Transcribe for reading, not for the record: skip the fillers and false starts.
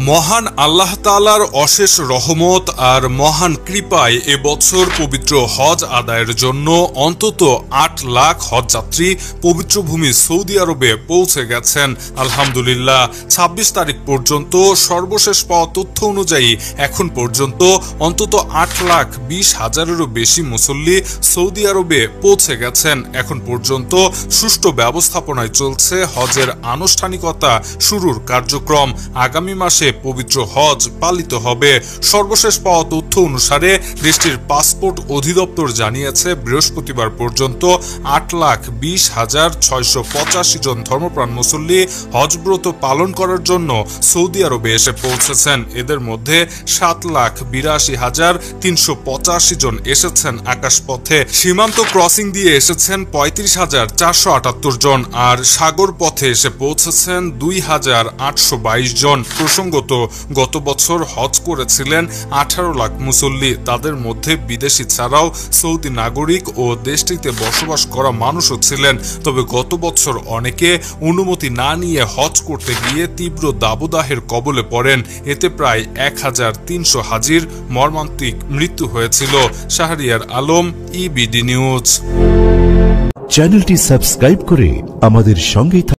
মহান আল্লাহ তাআলার অশেষ রহমত আর মহান কৃপায় এবছর পবিত্র হজ আদায়ের জন্য অন্তত ৮ লাখ হজযাত্রী পবিত্র ভূমি সৌদি আরবে পৌঁছে গেছেন। আলহামদুলিল্লাহ ২৬ তারিখ পর্যন্ত সর্বশেষ পাওয়া তথ্য অনুযায়ী এখন পর্যন্ত অন্তত ৮,২০,০০০-এরও বেশি মুসল্লি সৌদি আরবে পৌঁছে গেছেন। এখন পর্যন্ত সুষ্ঠু ব্যবস্থাপনায় চলছে হজের আনুষ্ঠানিকতা শুরুর কার্যক্রম। আগামী মাসে পবিত্র হজ পালিত হবে। সর্বশেষ পাওয়া তথ্য অনুসারে দেশটির পাসপোর্ট অধিদপ্তর জানিয়েছে বৃহস্পতিবার পর্যন্ত ৮,২০,৬৮৫ জন ধর্মপ্রাণ মুসল্লি হজব্রত পালন করার জন্য সৌদি আরবে এসে পৌঁছেছেন। এদের মধ্যে ৭,৮২,৩৮৫ জন এসেছেন আকাশপথে, সীমান্ত ক্রসিং দিয়ে এসেছেন ৩৫,৪৭৮ জন, আর সাগর পথে এসে পৌঁছেছেন ২,৮২২ জন। প্রসঙ্গত, গত বছর হজ করেছিলেন ১৮ লাখ মুসল্লি। তাদের মধ্যে বিদেশি ছাড়াও সৌদি নাগরিক ও দেশটিতে বসবাস করা মানুষও ছিলেন। তবে গত বছর অনেকে অনুমতি না নিয়ে হজ করতে গিয়ে তীব্র দাবদাহের কবলে পড়েন। এতে প্রায় ১,৩০০ হাজির মর্মান্তিক মৃত্যু হয়েছিল। Shahriar Alam, EBD news. চ্যানেলটি সাবস্ক্রাইব করে আমাদের সঙ্গেই